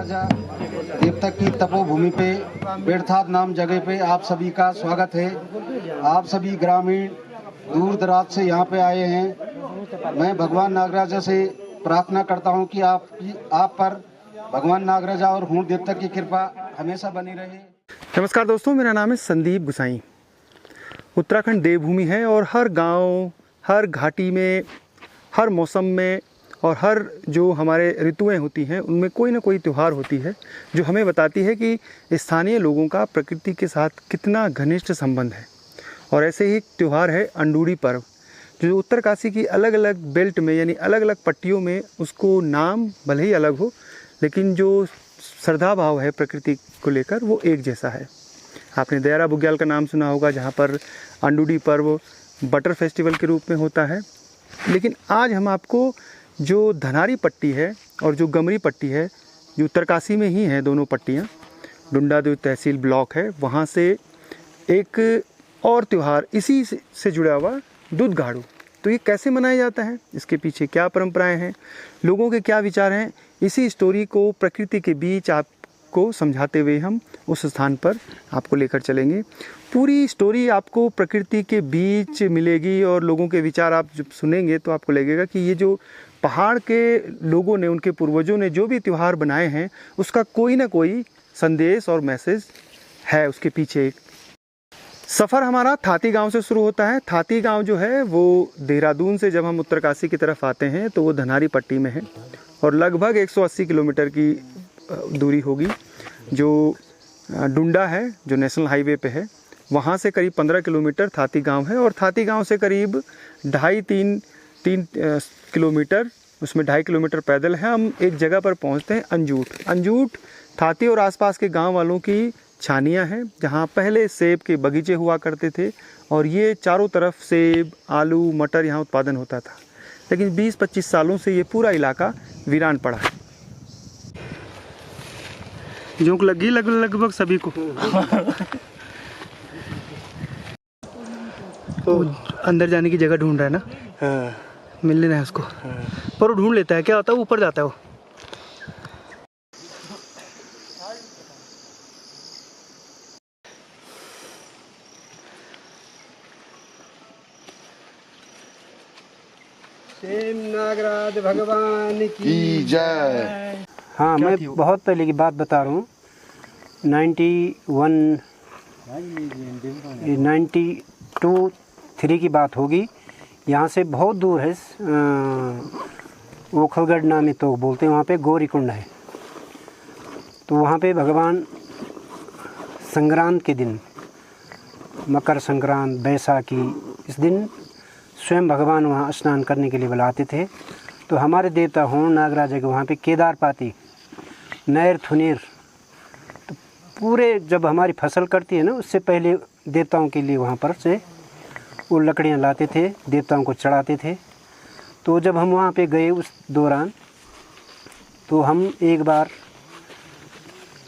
नागराजा देवता की तपोभूमि पे बेड़थाद नाम जगह पे आप सभी का स्वागत है। आप सभी ग्रामीण दूर दराज से यहाँ पे आए हैं। मैं भगवान नागराजा से प्रार्थना करता हूँ कि आप पर भगवान नागराजा और हूण देवता की कृपा हमेशा बनी रहे। नमस्कार दोस्तों, मेरा नाम है संदीप गुसाई। उत्तराखंड देवभूमि है और हर गांव, हर घाटी में, हर मौसम में और हर जो हमारे ऋतुएं होती हैं उनमें कोई ना कोई त्यौहार होती है जो हमें बताती है कि स्थानीय लोगों का प्रकृति के साथ कितना घनिष्ठ संबंध है। और ऐसे ही एक त्यौहार है अंडूडी पर्व, जो उत्तरकाशी की अलग अलग बेल्ट में यानी अलग अलग पट्टियों में उसको नाम भले ही अलग हो, लेकिन जो श्रद्धा भाव है प्रकृति को लेकर वो एक जैसा है। आपने दयारा बुग्याल का नाम सुना होगा, जहाँ पर अंडूडी पर्व बटर फेस्टिवल के रूप में होता है। लेकिन आज हम आपको जो धनारी पट्टी है और जो गमरी पट्टी है, जो उत्तरकाशी में ही है दोनों पट्टियाँ, डुंडादेव तहसील ब्लॉक है, वहाँ से एक और त्यौहार इसी से जुड़ा हुआ दूध गाड़ू। तो ये कैसे मनाया जाता है, इसके पीछे क्या परंपराएं हैं, लोगों के क्या विचार हैं, इसी स्टोरी को प्रकृति के बीच आपको समझाते हुए हम उस स्थान पर आपको लेकर चलेंगे। पूरी स्टोरी आपको प्रकृति के बीच मिलेगी और लोगों के विचार आप जब सुनेंगे तो आपको लगेगा कि ये जो पहाड़ के लोगों ने, उनके पूर्वजों ने जो भी त्यौहार बनाए हैं उसका कोई ना कोई संदेश और मैसेज है उसके पीछे। सफ़र हमारा थाती गांव से शुरू होता है। थाती गांव जो है वो देहरादून से जब हम उत्तरकाशी की तरफ आते हैं तो वो धनारी पट्टी में है और लगभग 180 किलोमीटर की दूरी होगी। जो डुंडा है, जो नेशनल हाईवे पे है, वहाँ से करीब 15 किलोमीटर थाती गांव है और थाती गांव से करीब 2.5-3 किलोमीटर, उसमें 2.5 किलोमीटर पैदल है। हम एक जगह पर पहुँचते हैं अंजूट। थाती और आसपास के गांव वालों की छानियाँ हैं, जहाँ पहले सेब के बगीचे हुआ करते थे और ये चारों तरफ सेब, आलू, मटर यहाँ उत्पादन होता था। लेकिन 20-25 सालों से ये पूरा इलाका वीरान पड़ा है। जोंक लगी लगभग सभी को। तो अंदर जाने की जगह ढूंढ रहा है ना। हाँ। मिल लेना है उसको। हाँ। पर वो ढूंढ लेता है, क्या होता है ऊपर जाता है वो। नागराज भगवान की जय। हाँ, मैं बहुत पहले की बात बता रहा हूँ। 92-3 की बात होगी। यहाँ से बहुत दूर है, ओखलगढ़ नाम तो बोलते हैं, वहाँ पे गौरी कुंड है। तो वहाँ पे भगवान संक्रांत के दिन, मकर संक्रांत, बैसाखी, इस दिन स्वयं भगवान वहाँ स्नान करने के लिए बुलाते थे। तो हमारे देवता हूण नागराजा के वहाँ पे केदार पाती, नैर, थुनेर, तो पूरे जब हमारी फसल कटती है ना, उससे पहले देवताओं के लिए वहाँ पर से वो लकड़ियाँ लाते थे, देवताओं को चढ़ाते थे। तो जब हम वहाँ पे गए उस दौरान, तो हम एक बार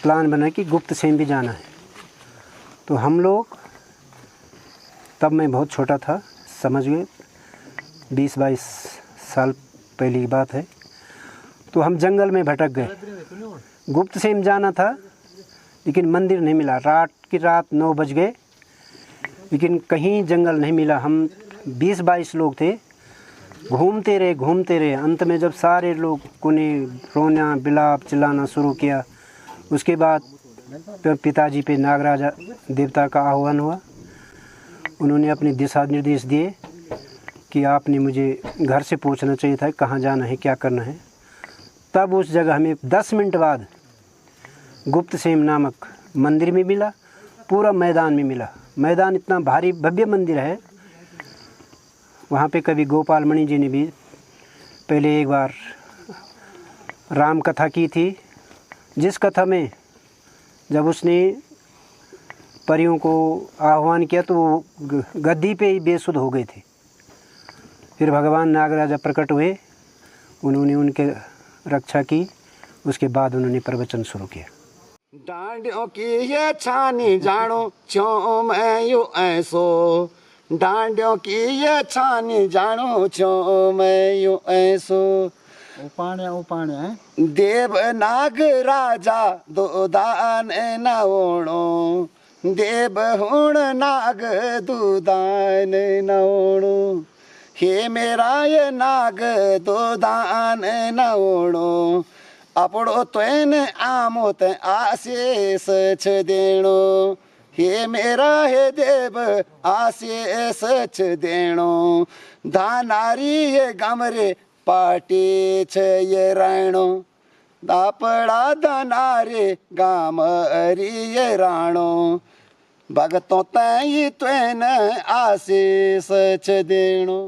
प्लान बना कि गुप्त सेम भी जाना है। तो हम लोग, तब मैं बहुत छोटा था, समझ गए 20-22 साल पहले की बात है। तो हम जंगल में भटक गए। गुप्त सेम जाना था लेकिन मंदिर नहीं मिला। रात 9 बज गए लेकिन कहीं जंगल नहीं मिला। हम 20-22 लोग थे, घूमते रहे। अंत में जब सारे लोगों ने रोना, बिलाप, चिल्लाना शुरू किया, उसके बाद पिताजी पे नागराजा देवता का आह्वान हुआ। उन्होंने अपने दिशा निर्देश दिए कि आपने मुझे घर से पूछना चाहिए था कहाँ जाना है, क्या करना है। तब उस जगह हमें 10 मिनट बाद गुप्त सेम नामक मंदिर में मिला, पूरा मैदान में मिला। मैदान इतना भारी भव्य मंदिर है। वहाँ पे कवि गोपाल मणि जी ने भी पहले एक बार राम कथा की थी, जिस कथा में जब उसने परियों को आह्वान किया तो वो गद्दी पे ही बेसुध हो गए थे। फिर भगवान नागराजा प्रकट हुए, उन्होंने उनके रक्षा की। उसके बाद उन्होंने प्रवचन शुरू किया। डांडियों की ये छानी जानो क्यों मैं यूं ऐसो, डांडियों की ये छानी जानो क्यों मैं यूं ऐसो, उपाण्या देव नाग राजा दो दान नवणो देव हुण नाग दुदान नवणो हे मेरा ये नाग दो दान नवणो अपड़ो त्वेन आमोत आशीष छ देणो हे मेरा हे देव आशीष छ देणो धानारी ये गमरे पाटी छ ये राणो दापड़ा धनारे गामरी ये राणो भगतों तई त्वेन आशीष छ देणो।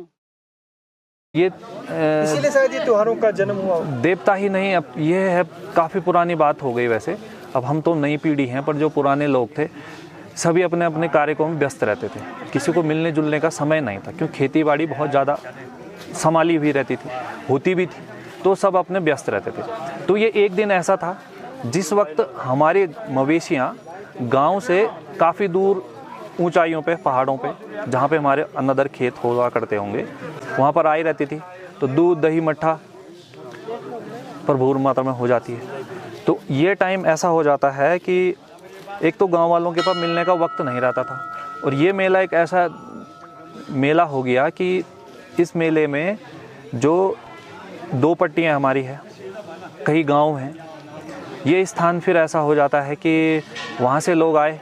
ये इसीलिए शायद ये त्योहारों का जन्म हुआ। देवता ही नहीं, अब ये है काफ़ी पुरानी बात हो गई वैसे। अब हम तो नई पीढ़ी हैं, पर जो पुराने लोग थे सभी अपने अपने कार्यों में व्यस्त रहते थे। किसी को मिलने जुलने का समय नहीं था, क्योंकि खेती बाड़ी बहुत ज़्यादा संभाली हुई रहती थी, होती भी थी, तो सब अपने व्यस्त रहते थे। तो ये एक दिन ऐसा था जिस वक्त हमारे मवेशियाँ गांव से काफ़ी दूर ऊंचाइयों पे, पहाड़ों पे, जहाँ पे हमारे अन्नदर खेत हुआ करते होंगे, वहाँ पर आई रहती थी। तो दूध दही मट्ठा भरपूर मात्रा में हो जाती है। तो ये टाइम ऐसा हो जाता है कि एक तो गांव वालों के पास मिलने का वक्त नहीं रहता था, और ये मेला एक ऐसा मेला हो गया कि इस मेले में जो दो पट्टियाँ हमारी है, कई गांव हैं, ये स्थान फिर ऐसा हो जाता है कि वहाँ से लोग आए।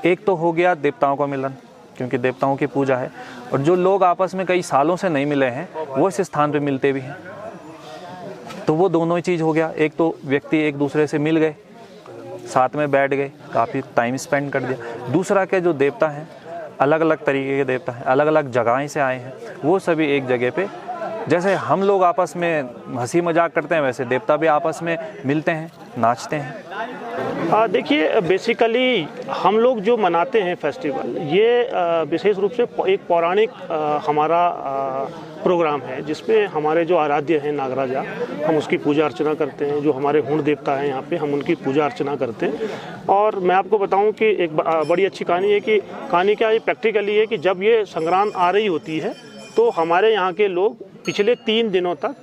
एक तो हो गया देवताओं का मिलन, क्योंकि देवताओं की पूजा है, और जो लोग आपस में कई सालों से नहीं मिले हैं वो इस स्थान पे मिलते भी हैं। तो वो दोनों ही चीज़ हो गया। एक तो व्यक्ति एक दूसरे से मिल गए, साथ में बैठ गए, काफ़ी टाइम स्पेंड कर दिया। दूसरा के जो देवता हैं, अलग अलग तरीके के देवता हैं, अलग अलग जगह से आए हैं, वो सभी एक जगह पे, जैसे हम लोग आपस में हंसी मजाक करते हैं वैसे देवता भी आपस में मिलते हैं, नाचते हैं। देखिए, बेसिकली हम लोग जो मनाते हैं फेस्टिवल, ये विशेष रूप से एक पौराणिक हमारा प्रोग्राम है, जिसमें हमारे जो आराध्य हैं नागराजा, हम उसकी पूजा अर्चना करते हैं। जो हमारे हुण देवता हैं यहाँ पे, हम उनकी पूजा अर्चना करते हैं। और मैं आपको बताऊं कि एक बड़ी अच्छी कहानी है कि कहानी क्या है, प्रैक्टिकली है कि जब ये संक्रांत आ रही होती है तो हमारे यहाँ के लोग पिछले 3 दिनों तक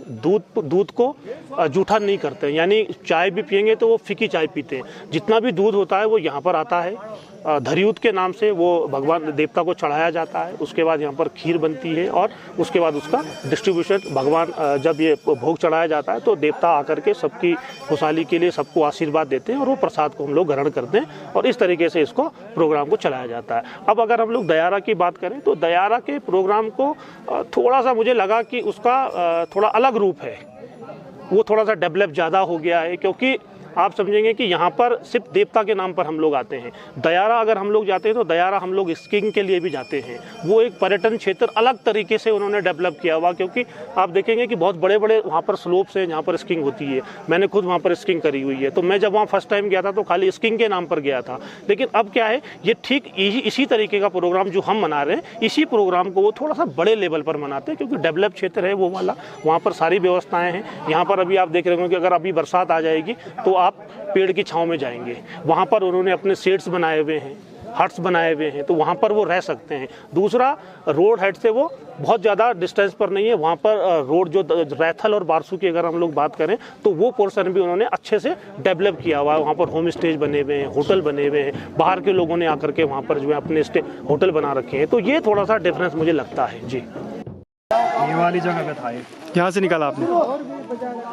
दूध को जूठा नहीं करते, यानी चाय भी पियेंगे तो वो फीकी चाय पीते हैं। जितना भी दूध होता है वो यहाँ पर आता है, धरियूत के नाम से वो भगवान देवता को चढ़ाया जाता है। उसके बाद यहाँ पर खीर बनती है, और उसके बाद उसका डिस्ट्रीब्यूशन भगवान, जब ये भोग चढ़ाया जाता है तो देवता आकर के सबकी खुशहाली के लिए सबको आशीर्वाद देते हैं, और वो प्रसाद को हम लोग ग्रहण करते हैं, और इस तरीके से इसको प्रोग्राम को चलाया जाता है। अब अगर हम लोग दयारा की बात करें तो दयारा के प्रोग्राम को थोड़ा सा मुझे लगा कि उसका थोड़ा अलग रूप है, वो थोड़ा सा डेवलप ज़्यादा हो गया है, क्योंकि आप समझेंगे कि यहाँ पर सिर्फ देवता के नाम पर हम लोग आते हैं। दयारा अगर हम लोग जाते हैं तो दयारा हम लोग स्कीइंग के लिए भी जाते हैं। वो एक पर्यटन क्षेत्र अलग तरीके से उन्होंने डेवलप किया हुआ, क्योंकि आप देखेंगे कि बहुत बड़े बड़े वहाँ पर स्लोप्स हैं जहाँ पर स्कीइंग होती है। मैंने खुद वहाँ पर स्कीइंग करी हुई है। तो मैं जब वहाँ फर्स्ट टाइम गया था तो खाली स्कीइंग के नाम पर गया था, लेकिन अब क्या है, ये ठीक इसी तरीके का प्रोग्राम जो हम मना रहे हैं, इसी प्रोग्राम को वो थोड़ा सा बड़े लेवल पर मनाते हैं, क्योंकि डेवलप क्षेत्र है वो वाला, वहाँ पर सारी व्यवस्थाएँ हैं। यहाँ पर अभी आप देख रहे होंगे कि अगर अभी बरसात आ जाएगी तो आप पेड़ की छांव में जाएंगे, वहाँ पर उन्होंने अपने शेड्स बनाए हुए हैं, हट्स बनाए हुए हैं, तो वहाँ पर वो रह सकते हैं। दूसरा, रोड हेड से वो बहुत ज़्यादा डिस्टेंस पर नहीं है, वहाँ पर रोड जो रैथल और बारसू की अगर हम लोग बात करें तो वो पोर्शन भी उन्होंने अच्छे से डेवलप किया हुआ है। वहाँ पर होम स्टेज बने हुए हैं, होटल बने हुए हैं, बाहर के लोगों ने आकर के वहाँ पर जो है अपने होटल बना रखे हैं। तो ये थोड़ा सा डिफरेंस मुझे लगता है जी। ये वाली जगह पे था, यहाँ से निकाला आपने?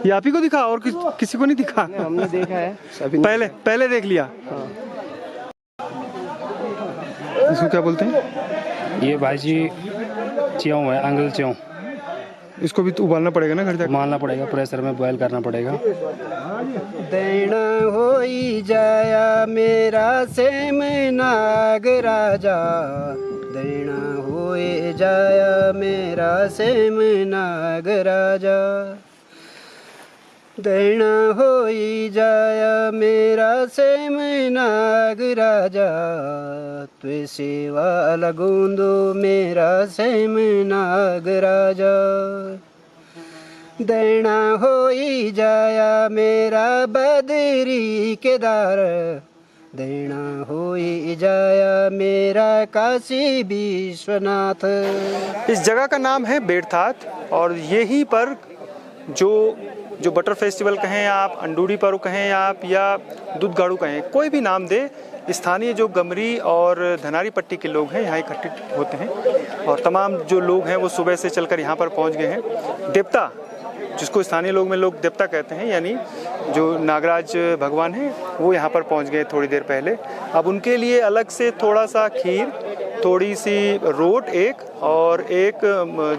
ये आप ही को दिखा और किसी को नहीं दिखा? हमने देखा है सभी। पहले देख लिया। इसको क्या बोलते हैं? ये भाई जी च्यों है, अंगल च्यों। इसको भी तो उबालना पड़ेगा ना, घर जाकर उबालना पड़ेगा, प्रेशर में बॉयल करना पड़ेगा। दैना होई जाया मेरा सेम नाग राजा, दैना होए जाया मेरा सेम नाग राजा, दैना होई जाया मेरा सेम नाग राजा, त्वे सेवा लगूंदो मेरा सेम नाग राजा, दैना होई जाया मेरा बदरी केदार, दैना होई जाया मेरा काशी विश्वनाथ। इस जगह का नाम है बेड़थात, और यहीं पर जो जो बटर फेस्टिवल कहें आप, अंडूडी पर्व कहें आप, या दूधगाड़ू कहें, कोई भी नाम दे, स्थानीय जो गमरी और धनारी पट्टी के लोग हैं यहाँ इकट्ठे होते हैं। और तमाम जो लोग हैं वो सुबह से चलकर यहाँ पर पहुँच गए हैं। देवता, जिसको स्थानीय लोग में लोग देवता कहते हैं, यानी जो नागराज भगवान हैं, वो यहाँ पर पहुँच गए थोड़ी देर पहले। अब उनके लिए अलग से थोड़ा सा खीर, थोड़ी सी रोट एक, और एक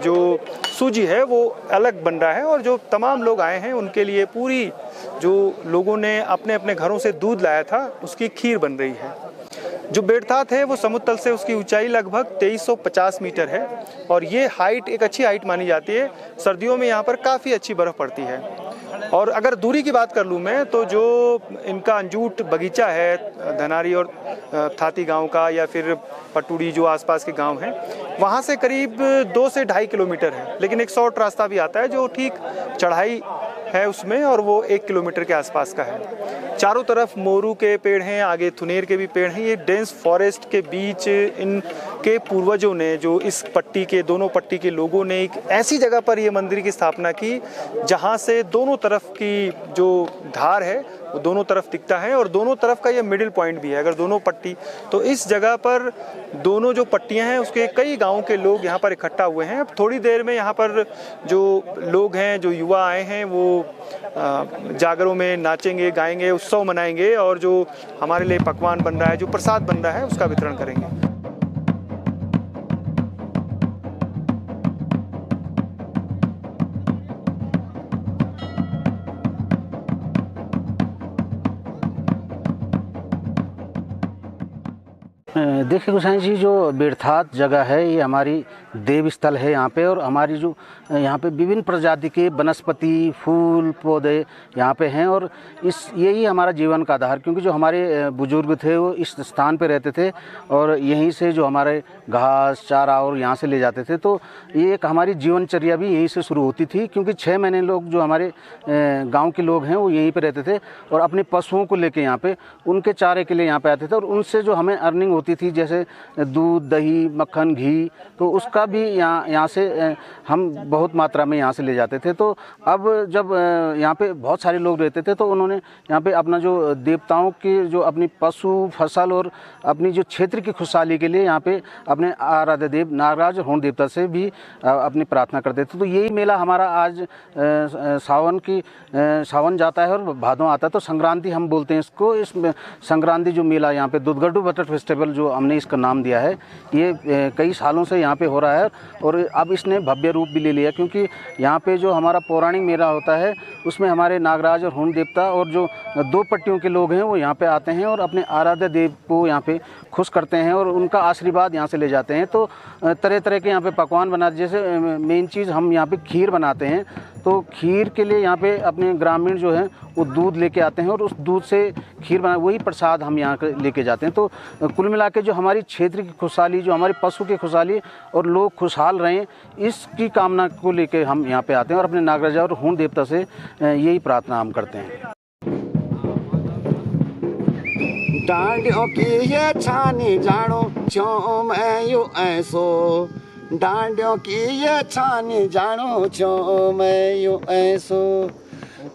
जो सूजी है वो अलग बन रहा है। और जो तमाम लोग आए हैं उनके लिए पूरी, जो लोगों ने अपने अपने घरों से दूध लाया था, उसकी खीर बन रही है। जो बेड़तात है वो समुद्र तल से उसकी ऊंचाई लगभग 2350 मीटर है, और ये हाइट एक अच्छी हाइट मानी जाती है। सर्दियों में यहाँ पर काफ़ी अच्छी बर्फ़ पड़ती है। और अगर दूरी की बात कर लूँ मैं, तो जो इनका अंजूट बगीचा है धनारी और थाती गांव का, या फिर पटुड़ी जो आसपास के गांव हैं, वहाँ से करीब 2 से 2.5 किलोमीटर है। लेकिन एक शॉर्ट रास्ता भी आता है जो ठीक चढ़ाई है उसमें, और वो 1 किलोमीटर के आसपास का है। चारों तरफ मोरू के पेड़ हैं, आगे थुनेर के भी पेड़ हैं। ये डेंस फॉरेस्ट के बीच इनके पूर्वजों ने, जो इस पट्टी के, दोनों पट्टी के लोगों ने एक ऐसी जगह पर ये मंदिर की स्थापना की जहाँ से दोनों तरफ की जो धार है वो दोनों तरफ दिखता है, और दोनों तरफ का ये मिडिल पॉइंट भी है। अगर दोनों पट्टी, तो इस जगह पर दोनों जो पट्टियां हैं उसके कई गांवों के लोग यहाँ पर इकट्ठा हुए हैं। अब थोड़ी देर में यहाँ पर जो लोग हैं, जो युवा आए हैं, वो जागरों में नाचेंगे, गाएंगे, उत्सव मनाएंगे, और जो हमारे लिए पकवान बन रहा है, जो प्रसाद बन रहा है, उसका वितरण करेंगे। देखिए गोसाई जी, जो बेड़तात जगह है ये हमारी देव स्थल है यहाँ पे, और हमारी जो यहाँ पे विभिन्न प्रजाति के वनस्पति, फूल, पौधे यहाँ पे हैं, और यही हमारा जीवन का आधार, क्योंकि जो हमारे बुजुर्ग थे वो इस स्थान पे रहते थे, और यहीं से जो हमारे घास, चारा और यहाँ से ले जाते थे। तो ये एक हमारी जीवनचर्या भी यहीं से शुरू होती थी, क्योंकि 6 महीने लोग जो हमारे गाँव के लोग हैं वो यहीं पर रहते थे, और अपने पशुओं को लेके यहाँ पे उनके चारे के लिए यहाँ पे आते थे, और उनसे जो हमें अर्निंग होती थी, जैसे दूध, दही, मक्खन, घी, तो उसका भी यहाँ से हम बहुत मात्रा में यहाँ से ले जाते थे। तो अब जब यहाँ पे बहुत सारे लोग रहते थे, तो उन्होंने यहाँ पे अपना जो देवताओं की, जो अपनी पशु, फसल और अपनी जो क्षेत्र की खुशहाली के लिए यहाँ पे अपने आराध्य देव नागराज और होम देवता से भी अपनी प्रार्थना करते थे। तो यही मेला हमारा आज सावन जाता है और भादों आता है, तो संक्रांति हम बोलते हैं इसको। इस संक्रांति जो मेला यहाँ पे दूधगाड़ू बटर फेस्टिवल जो हमने इसका नाम दिया है, ये कई सालों से यहाँ पे हो रहा है, और अब इसने भव्य रूप भी ले लिया, क्योंकि यहाँ पे जो हमारा पौराणिक मेला होता है उसमें हमारे नागराज और होम देवता और जो 2 पट्टियों के लोग हैं वो यहाँ पे आते हैं, और अपने आराध्य देव को यहाँ पे खुश करते हैं, और उनका आशीर्वाद यहाँ से ले जाते हैं। तो तरह तरह के यहाँ पे पकवान बनाते, जैसे मेन चीज़ हम यहाँ पे खीर बनाते हैं। तो खीर के लिए यहाँ पे अपने ग्रामीण जो हैं वो दूध लेके आते हैं, और उस दूध से खीर बना, वही प्रसाद हम यहाँ लेके जाते हैं। तो कुल मिला के जो हमारी क्षेत्र की खुशहाली, जो हमारे पशु की खुशहाली और लोग खुशहाल रहें, इसकी कामना को लेके हम यहाँ पे आते हैं, और अपने नागराजा और होम देवता से यही प्रार्थना हम करते हैं। डांडियों की ये छानी जानो क्यों मैं यूं ऐसो, डांडियों की ये छानी जानो क्यों मैं यूं ऐसो।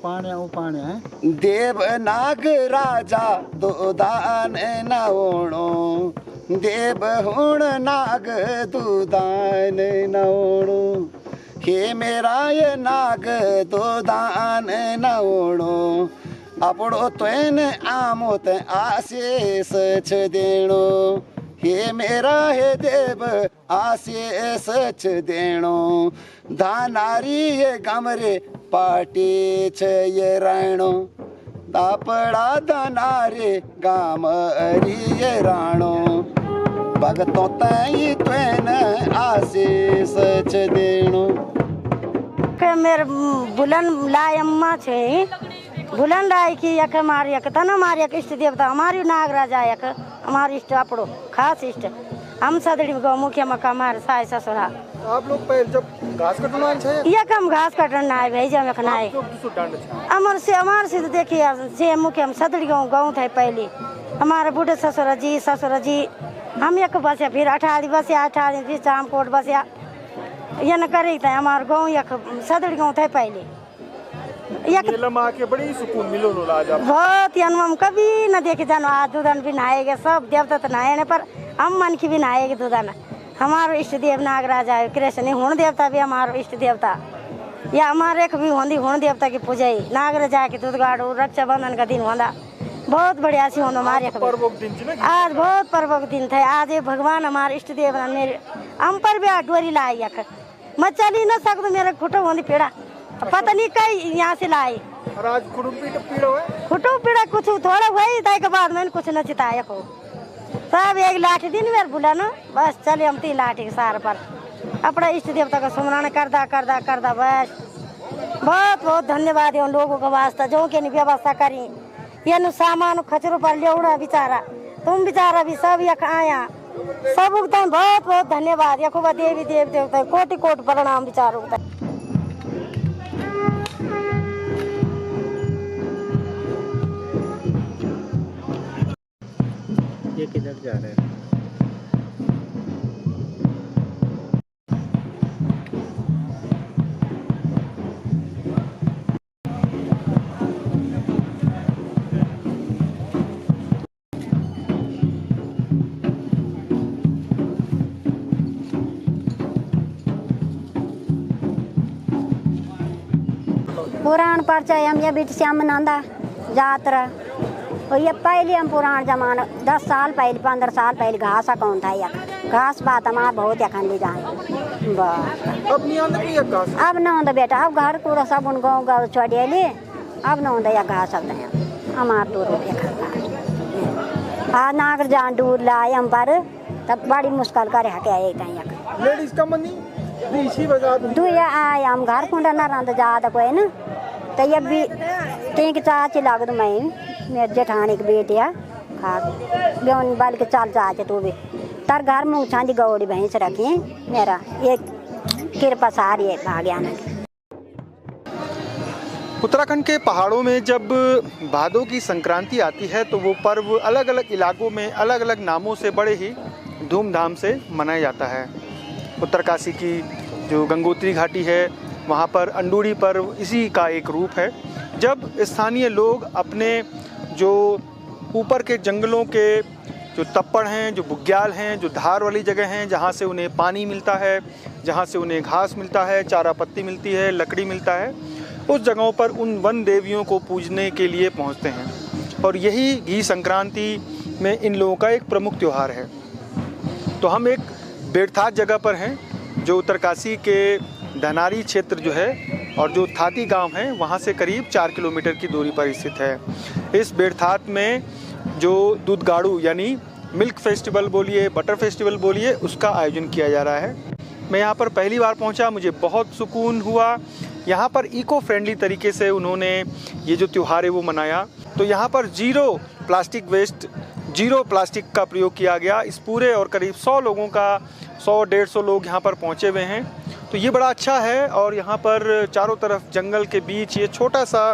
देव नाग राजा दो दान न ओणो, देव हुण नाग दुदान न ओणो। हे मेरा ये नाग दो दान न ओणो, अपड़ो तुन आमोत आशीष छ देणो। हे मेरा हे देव आशीष छ देणो, धानारी ये गमरे पाटी छ ये राणो, दापड़ा धनारे गामरी ये राणो। भगतों तई तुन आशीष छ देणो। के मेरे बुलन लाई अम्मा छे, बुलन लाई की यक हमारी यक तन हमारी यक इष्ट देवता हमारी नागराजा यक हमारी इष्ट अपड़ो खास इष्ट। हम सदड़ी गौ मुखिया मका हमारे साय ससुरा। आप लोग पहले जब घास कटना है, ये कम घास कटना है भेजा में खनाए अमर से हमारे से देखिए से मुखिया हम सदड़ी गाँव थे पहले, हमारे बूढ़े ससुर जी हम एक बस फिर 18 बस 18 फिर चामकोट बस ये न करे थे। हमारे गाँव एक सदड़ी गाँव थे पहले, मेला में आके बड़ी सुकून मिलो आज आप। बहुत ही हम कभी न देखे जानो आज दूधन भी नहाएगा, सब देवता तो नहाए पर हम मन की भी नहाएगी दूधन। हमारो इष्ट देव नागराजा है, कृष्ण हुण देवता भी हमारो इष्ट देवता, या हमारे भी होंदी हुण देवता की पूजा ही नागराजा की दूध गाड़ू रक्षाबंधन का दिन होता बहुत बढ़िया सी होना हमारे आज बहुत पर्व का दिन था। आज ये भगवान हमारे इष्ट देव मेरे हम पर भी डोरी लाई यख मैं चली न सकूँ, मेरा खुटो होंदी पीड़ा पता नहीं कई यहाँ से लाई। और आज खुटो पीड़ा कुछ थोड़ा हुई ताई के बाद मैंने कुछ न चिताया को सब एक लाठी दिन मेरे बुला ना बस चले हम 3 लाठी के सार पर अपना इष्ट देवता का सुमरण करदा करदा करदा बस। बहुत बहुत धन्यवाद है उन लोगों का वास्ता जो के व्यवस्था करी ये नु सामान खचरो पर लेवड़ा बेचारा तुम बेचारा भी सब यख आया सब बहुत बहुत धन्यवाद यखोबा देवी देव देवता कोटि कोटि प्रणाम बेचारो। ये किधर जा रहे हैं? पुराण पर्चा हम ये बीट श्याम नंदा यात्रा और ये पहले हम पुरान जमाना 10 साल पहले 15 साल पहले घास कौन था यख घास बात हमारा बहुत यखन ले जाए बस अब नहीं आंदा घास अब न होता बेटा अब घर पूरा सब उन गाँव गाँव छोड़े ले अब न होता या घास अब हमार तो रोटी खा आज नागर जान दूर लाए हम पर तब बड़ी मुश्किल करे हके एक लेडीज का मनी इसी वजह दू या आए हम घर कुंडा ना रंद ज्यादा कोई ना तो ये भी तीन चाची लागत मैं मेरे जेठानी की बेटी है खास बेन बाल के चाल चाचे तू भी तार घर में छांदी गौड़ी भैंस रखी मेरा एक कृपा सारी है भाग्याना की। उत्तराखंड के पहाड़ों में जब भादों की संक्रांति आती है तो वो पर्व अलग अलग इलाकों में अलग अलग नामों से बड़े ही धूमधाम से मनाया जाता है। उत्तरकाशी की जो गंगोत्री घाटी है वहाँ पर अंडूरी पर्व इसी का एक रूप है, जब स्थानीय लोग अपने जो ऊपर के जंगलों के जो तप्पड़ हैं, जो बुग्याल हैं, जो धार वाली जगह हैं जहाँ से उन्हें पानी मिलता है, जहाँ से उन्हें घास मिलता है, चारा पत्ती मिलती है, लकड़ी मिलता है, उस जगहों पर उन वन देवियों को पूजने के लिए पहुँचते हैं। और यही घी संक्रांति में इन लोगों का एक प्रमुख त्यौहार है। तो हम एक बेड़थात जगह पर हैं जो उत्तरकाशी के धनारी क्षेत्र जो है और जो थाती गांव है वहाँ से करीब 4 किलोमीटर की दूरी पर स्थित है। इस बेड़थात में जो दूध गाड़ू यानी मिल्क फेस्टिवल बोलिए, बटर फेस्टिवल बोलिए, उसका आयोजन किया जा रहा है। मैं यहाँ पर पहली बार पहुँचा, मुझे बहुत सुकून हुआ। यहाँ पर इको फ्रेंडली तरीके से उन्होंने ये जो त्यौहार है वो मनाया। तो यहाँ पर zero plastic waste, zero plastic का प्रयोग किया गया। इस पूरे और करीब 100 लोगों का 100-150 लोग यहाँ पर पहुँचे हुए हैं। तो ये बड़ा अच्छा है। और यहाँ पर चारों तरफ जंगल के बीच ये छोटा सा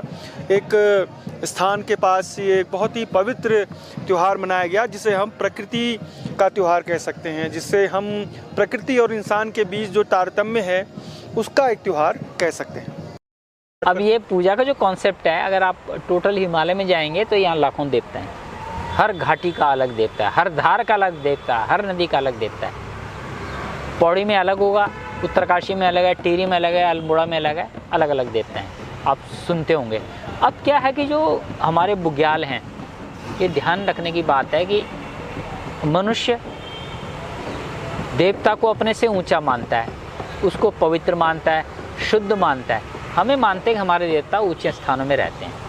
एक स्थान के पास ये बहुत ही पवित्र त्यौहार मनाया गया, जिसे हम प्रकृति का त्यौहार कह सकते हैं, जिससे हम प्रकृति और इंसान के बीच जो तारतम्य है उसका एक त्यौहार कह सकते हैं। अब ये पूजा का जो कॉन्सेप्ट है, अगर आप टोटल हिमालय में जाएंगे तो यहाँ लाखों देवता हैं। हर घाटी का अलग देवता है, हर धार का अलग देवता है, हर नदी का अलग देवता है। पौड़ी में अलग होगा, उत्तरकाशी में अलग है, टिहरी में अलग है, अल्मोड़ा में अलग है, अलग अलग देवता हैं, आप सुनते होंगे। अब क्या है कि जो हमारे बुग्याल हैं, ये ध्यान रखने की बात है कि मनुष्य देवता को अपने से ऊंचा मानता है, उसको पवित्र मानता है, शुद्ध मानता है। हमें मानते हैं कि हमारे देवता ऊंचे स्थानों में रहते हैं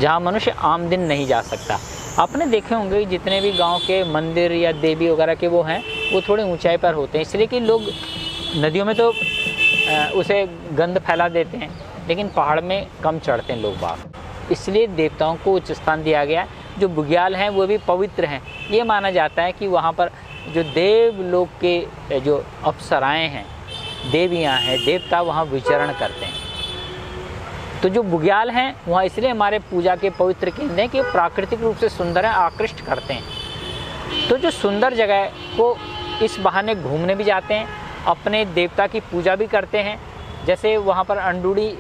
जहाँ मनुष्य आम दिन नहीं जा सकता। आपने देखे होंगे जितने भी गांव के मंदिर या देवी वगैरह के वो हैं, वो थोड़े ऊंचाई पर होते हैं, इसलिए कि लोग नदियों में तो उसे गंध फैला देते हैं, लेकिन पहाड़ में कम चढ़ते हैं लोग बाग, इसलिए देवताओं को उच्च स्थान दिया गया। जो बुग्याल हैं वो भी पवित्र हैं। ये माना जाता है कि वहाँ पर जो देवलोक के जो अप्सराएँ हैं, देवियाँ हैं, देवता वहाँ विचरण करते हैं। तो जो बुग्याल हैं वहाँ इसलिए हमारे पूजा के पवित्र केंद्र हैं कि वो प्राकृतिक रूप से सुंदर हैं, आकृष्ट करते हैं। तो जो सुंदर जगह है वो इस बहाने घूमने भी जाते हैं, अपने देवता की पूजा भी करते हैं जैसे वहाँ पर अंडूड़ी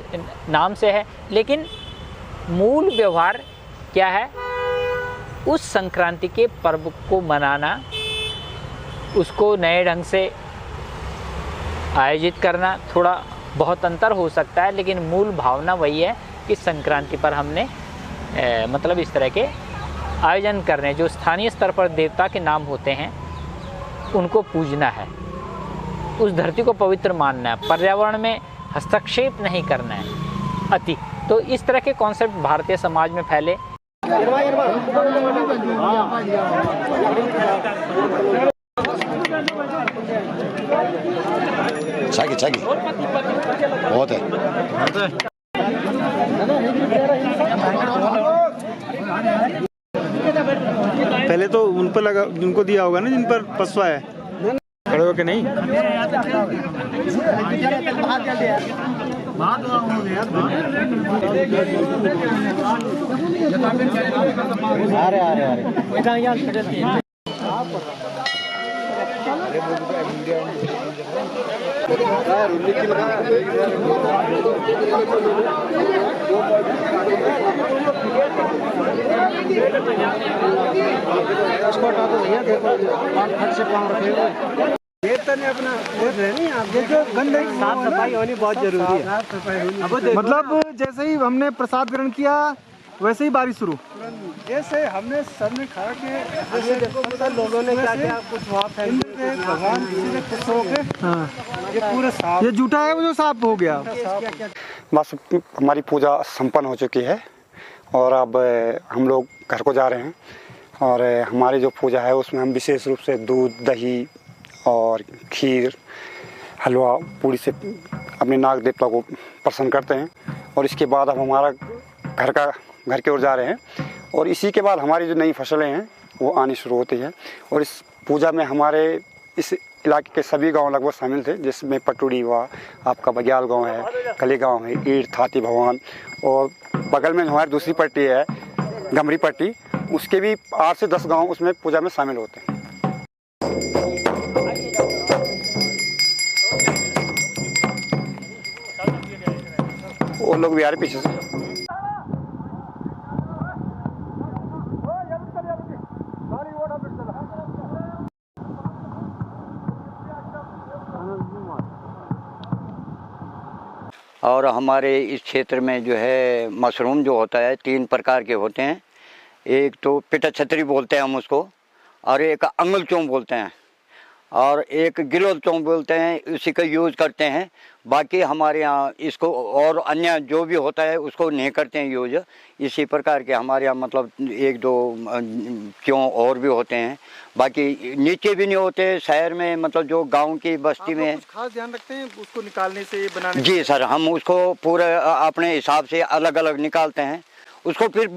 नाम से है, लेकिन मूल व्यवहार क्या है? उस संक्रांति के पर्व को मनाना, उसको नए ढंग से आयोजित करना, थोड़ा बहुत अंतर हो सकता है, लेकिन मूल भावना वही है कि संक्रांति पर हमने मतलब इस तरह के आयोजन करने, जो स्थानीय स्तर पर देवता के नाम होते हैं उनको पूजना है, उस धरती को पवित्र मानना है, पर्यावरण में हस्तक्षेप नहीं करना है अति। तो इस तरह के कॉन्सेप्ट भारतीय समाज में फैले। चाकी बहुत है। पहले तो उन पर लगा, उनको दिया होगा ना जिन पर पसवा है, खड़े हो के नहीं। अपना गंदगी साफ सफाई होनी बहुत जरूरी है। मतलब जैसे ही हमने प्रसाद ग्रहण किया वैसे ही बारिश शुरू। जैसे हमने सबने खा के, जैसे देखो लोगों ने क्या क्या कुछ भगवान कुछ हो गए। हाँ, ये पूरा साफ, ये जूठा है वो जो साफ हो गया। बस हमारी पूजा संपन्न हो चुकी है और अब हम लोग घर को जा रहे हैं। और हमारी जो पूजा है उसमें हम विशेष रूप से दूध, दही और खीर, हलवा, पूड़ी से अपने नाग देवता को प्रसन्न करते हैं। और इसके बाद अब हमारा घर की ओर जा रहे हैं। और इसी के बाद हमारी जो नई फसलें हैं वो आनी शुरू होती है। और इस पूजा में हमारे इस इलाके के सभी गांव लगभग शामिल थे, जिसमें पटुड़ी हुआ, आपका बग्याल गांव है, कली गांव है, ईट, थाती भगवान, और बगल में हमारी दूसरी पट्टी है गमरी पट्टी, उसके भी 8 से 10 गांव उसमें पूजा में शामिल होते हैं। वो लोग भी आ रहे पीछे से। और हमारे इस क्षेत्र में जो है मशरूम जो होता है 3 प्रकार के होते हैं। एक तो पिटा छतरी बोलते हैं हम उसको, और एक अंगल चों बोलते हैं, और एक गिलोल चों बोलते हैं, उसी का यूज़ करते हैं। बाकी हमारे यहाँ इसको और अन्य जो भी होता है उसको नहीं करते हैं यूज। इसी प्रकार के हमारे यहाँ मतलब 1-2 क्यों और भी होते हैं, बाकी नीचे भी नहीं होते। शहर में मतलब जो गांव की बस्ती में कुछ खास ध्यान रखते हैं उसको निकालने से, बनाने जी सर, हम उसको पूरे अपने हिसाब से अलग अलग निकालते हैं। उसको फिर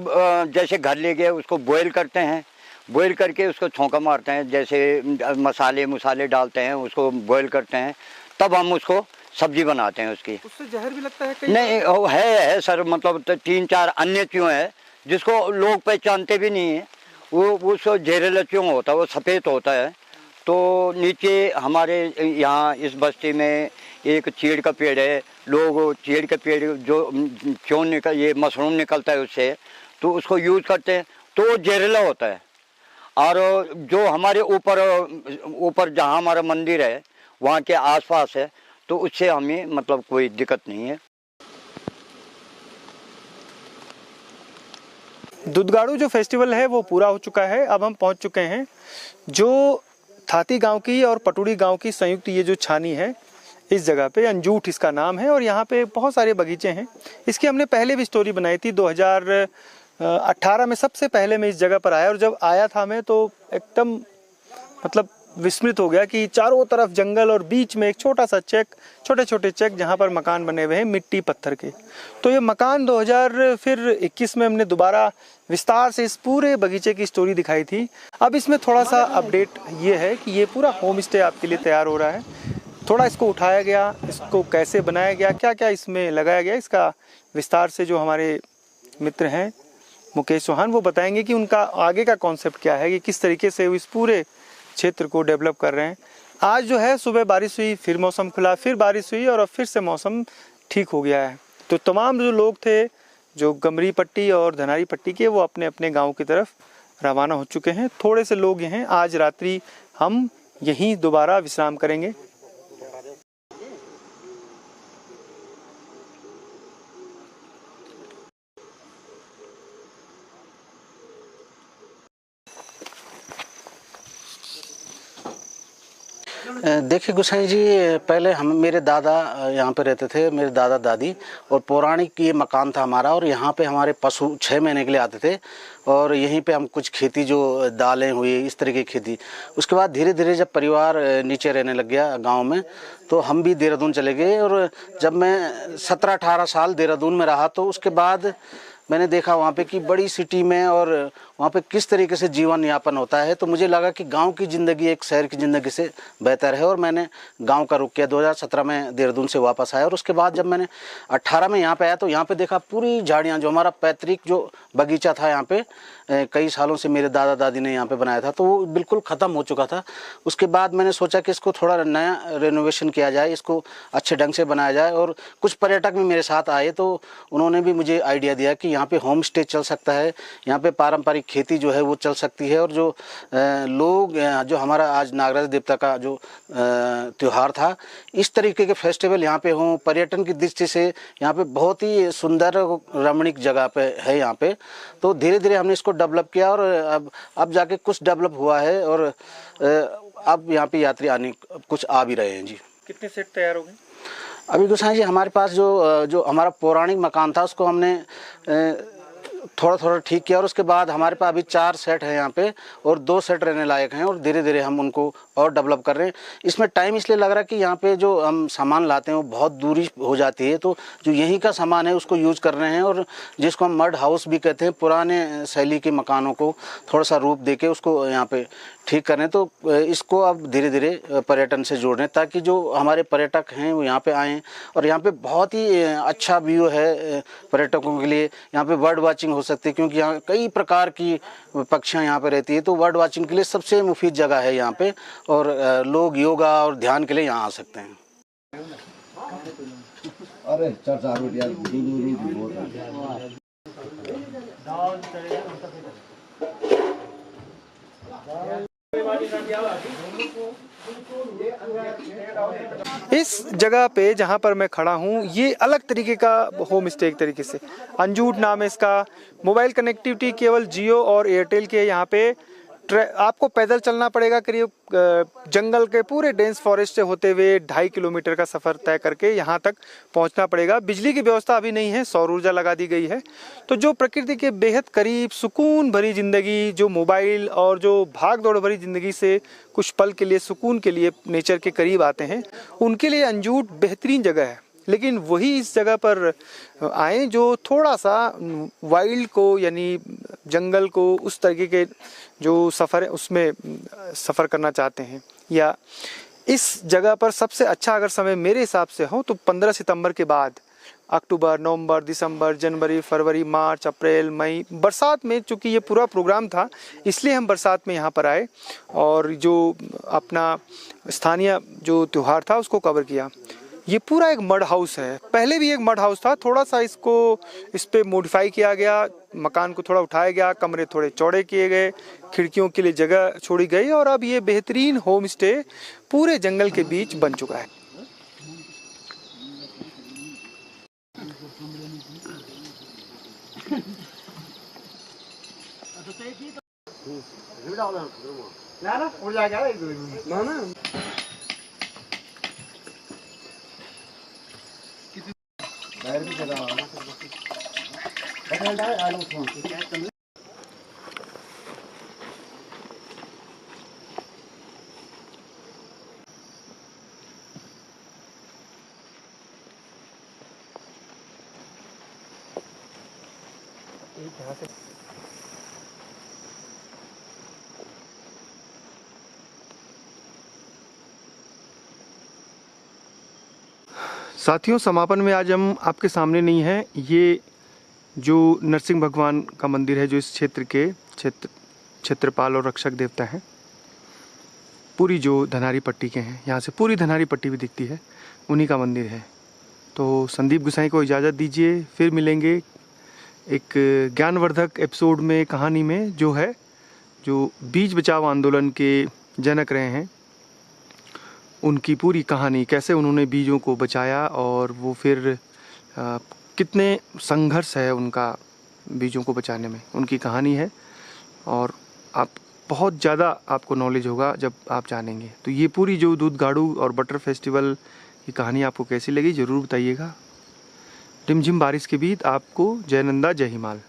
जैसे घर ले गए उसको बॉयल करते हैं, बॉयल करके उसको छौंका मारते हैं, जैसे मसाले डालते हैं, उसको बॉयल करते हैं, तब हम उसको सब्जी बनाते हैं उसकी। उससे जहर भी लगता है कहीं? नहीं, है सर, मतलब 3-4 अन्य च्यों है जिसको लोग पहचानते भी नहीं है। वो जहरीला च्यों होता है, वो सफ़ेद होता है। तो नीचे हमारे यहाँ इस बस्ती में एक चीड़ का पेड़ है, लोग चीड़ के पेड़ जो क्यों ये मशरूम निकलता है उससे, तो उसको यूज़ करते हैं, तो वो जहरीला होता है। और जो हमारे ऊपर जहाँ हमारा मंदिर है वहाँ के आसपास है, तो उससे हमें मतलब कोई दिक्कत नहीं है। दुधगाड़ू जो फेस्टिवल है वो पूरा हो चुका है। अब हम पहुंच चुके हैं जो थाती गांव की और पटुड़ी गांव की संयुक्त ये जो छानी है, इस जगह पे अंजूठ इसका नाम है। और यहाँ पे बहुत सारे बगीचे हैं। इसकी हमने पहले भी स्टोरी बनाई थी 2018 में, सबसे पहले मैं इस जगह पर आया। और जब आया था मैं तो एकदम मतलब विस्मृत हो गया कि चारों तरफ जंगल और बीच में एक छोटा सा चेक, छोटे छोटे चेक जहाँ पर मकान बने हुए हैं मिट्टी पत्थर के। तो ये मकान 2021 में हमने दोबारा विस्तार से इस पूरे बगीचे की स्टोरी दिखाई थी। अब इसमें थोड़ा सा अपडेट ये है कि ये पूरा होम स्टे आपके लिए तैयार हो रहा है। थोड़ा इसको उठाया गया, इसको कैसे बनाया गया, क्या क्या इसमें लगाया गया, इसका विस्तार से जो हमारे मित्र हैं मुकेश चौहान वो बताएंगे कि उनका आगे का कॉन्सेप्ट क्या है, कि किस तरीके से इस पूरे क्षेत्र को डेवलप कर रहे हैं। आज जो है सुबह बारिश हुई, फिर मौसम खुला, फिर बारिश हुई और अब फिर से मौसम ठीक हो गया है। तो तमाम जो लोग थे जो गमरी पट्टी और धनारी पट्टी के, वो अपने अपने गांव की तरफ रवाना हो चुके हैं। थोड़े से लोग हैं, आज रात्रि हम यहीं दोबारा विश्राम करेंगे। देखिए गोसाई जी, पहले मेरे दादा यहाँ पे रहते थे, मेरे दादा दादी, और पौराणिक ये मकान था हमारा, और यहाँ पे हमारे पशु 6 महीने के लिए आते थे और यहीं पे हम कुछ खेती जो दालें हुई इस तरह की खेती। उसके बाद धीरे धीरे जब परिवार नीचे रहने लग गया गांव में, तो हम भी देहरादून चले गए। और जब मैं 17-18 साल देहरादून में रहा तो उसके बाद मैंने देखा वहाँ पे कि बड़ी सिटी में और वहाँ पे किस तरीके से जीवन यापन होता है। तो मुझे लगा कि गांव की ज़िंदगी एक शहर की ज़िंदगी से बेहतर है, और मैंने गांव का रुख किया। 2017 में देहरादून से वापस आया, और उसके बाद जब मैंने 18 में यहाँ पे आया तो यहाँ पे देखा पूरी झाड़ियाँ, जो हमारा पैतृक जो बगीचा था यहाँ पे कई सालों से मेरे दादा दादी ने यहाँ पे बनाया था, तो वो बिल्कुल ख़त्म हो चुका था। उसके बाद मैंने सोचा कि इसको थोड़ा नया रेनोवेशन किया जाए, इसको अच्छे ढंग से बनाया जाए। और कुछ पर्यटक भी मेरे साथ आए, तो उन्होंने भी मुझे आइडिया दिया कि यहाँ पे होम स्टे चल सकता है, यहाँ पे पारंपरिक खेती जो है वो चल सकती है। और जो लोग, जो हमारा आज नागराज देवता का जो त्यौहार था, इस तरीके के फेस्टिवल यहाँ पे हों, पर्यटन की दृष्टि से यहाँ पे बहुत ही सुंदर रमणीक जगह पे है यहाँ पे। तो धीरे धीरे हमने इसको डेवलप किया, और अब जाके कुछ डेवलप हुआ है, और अब यहाँ पे यात्री आने कुछ आ भी रहे हैं जी। कितने सेट तैयार हो गए अभी गोसाई जी? हमारे पास जो हमारा पौराणिक मकान था उसको हमने थोड़ा थोड़ा ठीक किया, और उसके बाद हमारे पास अभी 4 सेट हैं यहाँ पे, और 2 सेट रहने लायक हैं, और धीरे धीरे हम उनको और डेवलप कर रहे हैं। इसमें टाइम इसलिए लग रहा है कि यहाँ पे जो हम सामान लाते हैं वो बहुत दूरी हो जाती है, तो जो यहीं का सामान है उसको यूज़ कर रहे हैं, और जिसको हम मड हाउस भी कहते हैं, पुराने शैली के मकानों को थोड़ा सा रूप दे के उसको यहाँ पे ठीक कर रहे हैं। तो इसको अब धीरे धीरे पर्यटन से जोड़ रहे हैं, ताकि जो हमारे पर्यटक हैं वो यहाँ पे आएँ। और यहाँ पे बहुत ही अच्छा व्यू है पर्यटकों के लिए। यहाँ पे बर्ड वॉचिंग हो सकती है, क्योंकि यहाँ कई प्रकार की पक्षियाँ यहाँ पे रहती है, तो बर्ड वॉचिंग के लिए सबसे मुफीद जगह है यहाँ पे, और लोग योगा और ध्यान के लिए यहाँ आ सकते हैं। अरे चर्चा इस जगह पे जहाँ पर मैं खड़ा हूँ, ये अलग तरीके का होम स्टे एक तरीके से। अंजूट नाम है इसका। मोबाइल कनेक्टिविटी केवल जियो और एयरटेल के यहाँ पे। आपको पैदल चलना पड़ेगा, करीब जंगल के पूरे डेंस फॉरेस्ट से होते हुए 2.5 किलोमीटर का सफ़र तय करके यहाँ तक पहुँचना पड़ेगा। बिजली की व्यवस्था अभी नहीं है, सौर ऊर्जा लगा दी गई है। तो जो प्रकृति के बेहद करीब सुकून भरी ज़िंदगी, जो मोबाइल और जो भाग दौड़ भरी ज़िंदगी से कुछ पल के लिए सुकून के लिए नेचर के करीब आते हैं, उनके लिए अंजूट बेहतरीन जगह है। लेकिन वही इस जगह पर आए जो थोड़ा सा वाइल्ड को, यानी जंगल को, उस तरीके के जो सफ़र है उसमें सफ़र करना चाहते हैं। या इस जगह पर सबसे अच्छा अगर समय मेरे हिसाब से हो तो 15 सितंबर के बाद, अक्टूबर, नवंबर, दिसंबर, जनवरी, फरवरी, मार्च, अप्रैल, मई, बरसात में। चूँकि ये पूरा प्रोग्राम था इसलिए हम बरसात में यहाँ पर आए और जो अपना स्थानीय जो त्यौहार था उसको कवर किया। ये पूरा एक मड हाउस है। पहले भी एक मड हाउस था, थोड़ा सा इस पे मॉडिफाई किया गया, मकान को थोड़ा उठाया गया, कमरे थोड़े चौड़े किए गए, खिड़कियों के लिए जगह छोड़ी गई, और अब ये बेहतरीन होम स्टे पूरे जंगल के बीच बन चुका है। साथियों, समापन में आज हम आपके सामने नहीं हैं। ये जो नरसिंह भगवान का मंदिर है, जो इस क्षेत्र के क्षेत्रपाल और रक्षक देवता हैं, पूरी जो धनारी पट्टी के हैं, यहाँ से पूरी धनारी पट्टी भी दिखती है, उन्हीं का मंदिर है। तो संदीप गुसाई को इजाज़त दीजिए, फिर मिलेंगे एक ज्ञानवर्धक एपिसोड में, कहानी में, जो बीज बचाओ आंदोलन के जनक रहे हैं, उनकी पूरी कहानी, कैसे उन्होंने बीजों को बचाया और वो फिर कितने संघर्ष है उनका बीजों को बचाने में, उनकी कहानी है। और आप बहुत ज़्यादा आपको नॉलेज होगा जब आप जानेंगे। तो ये पूरी जो दूधगाड़ू और बटर फेस्टिवल की कहानी आपको कैसी लगी ज़रूर बताइएगा। रिमझिम बारिश के बीच आपको जय नंदा जय हिमाल।